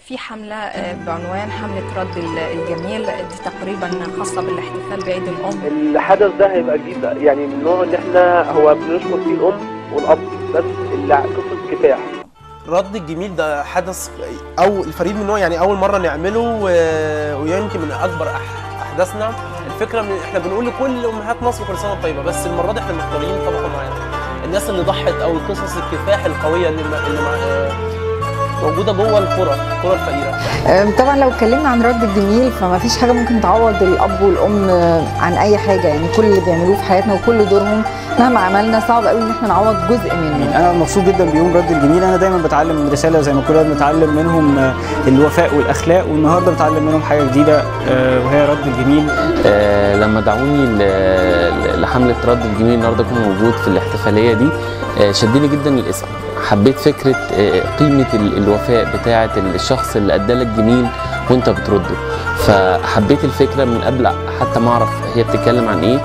في حملة بعنوان حملة رد الجميل، دي تقريبا خاصة بالاحتفال بعيد الأم. الحدث ده هيبقى جديد، يعني من نوع ان احنا هو بنشكر فيه الأم والأب، بس قصة كفاح. رد الجميل ده حدث او الفريد من نوعه، يعني اول مره نعمله ويمكن من اكبر احداثنا. الفكره من احنا بنقول لكل امهات مصر كل سنه طيبه، بس المره دي احنا مختارين طبقه معينه، الناس اللي ضحت او قصص الكفاح القويه اللي موجوده جوه القرى الفقيره. طبعا لو اتكلمنا عن رد الجميل فما فيش حاجه ممكن تعوض الاب والام عن اي حاجه، يعني كل اللي بيعملوه في حياتنا وكل دورهم مهما عملنا صعب قوي ان احنا نعوض جزء منه. انا مبسوط جدا بيوم رد الجميل، انا دايما بتعلم رساله زي ما كلنا بنتعلم منهم الوفاء والاخلاق، والنهارده بتعلم منهم حاجه جديده وهي رد الجميل. لما دعوني لحمله رد الجميل النهارده اكون موجود في الاحتفاليه دي، شدني جدا الاسم. حبيت فكره قيمه الوفاء بتاعه الشخص اللي ادالك جميل وانت بترده، فحبيت الفكره من قبل حتى ما اعرف هي بتتكلم عن ايه.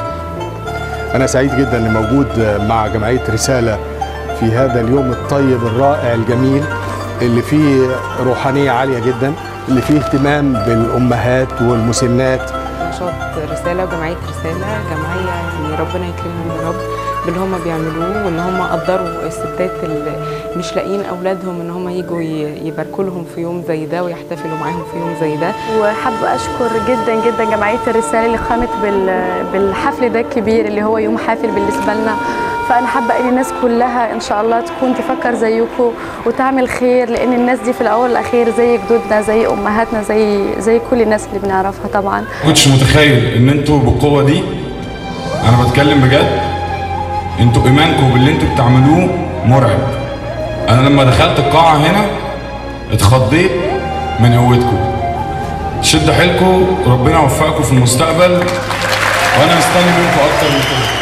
انا سعيد جدا اني موجود مع جمعيه رساله في هذا اليوم الطيب الرائع الجميل اللي فيه روحانيه عاليه جدا، اللي فيه اهتمام بالامهات والمسنات. نشاط رساله وجمعيه رساله جمعيه يعني ربنا يكرمهم يا رب باللي هم بيعملوه، وان هم قدروا الستات اللي مش لاقيين اولادهم ان هم يجوا يباركوا لهم في يوم زي ده ويحتفلوا معاهم في يوم زي ده. وحابه اشكر جدا جدا جمعيه الرساله اللي قامت بالحفل ده الكبير اللي هو يوم حافل بالنسبه لنا. فانا حابه ان الناس كلها ان شاء الله تكون تفكر زيكم وتعمل خير، لان الناس دي في الاول والاخير زي جدودنا زي امهاتنا زي كل الناس اللي بنعرفها. طبعا ما كنتش متخيل ان انتوا بالقوه دي، انا بتكلم بجد، انتوا ايمانكم باللي انتوا بتعملوه مرعب. انا لما دخلت القاعه هنا اتخضيت من قوتكم. شدوا حيلكم وربنا يوفقكم في المستقبل، وانا مستني منكم اكتر من كده.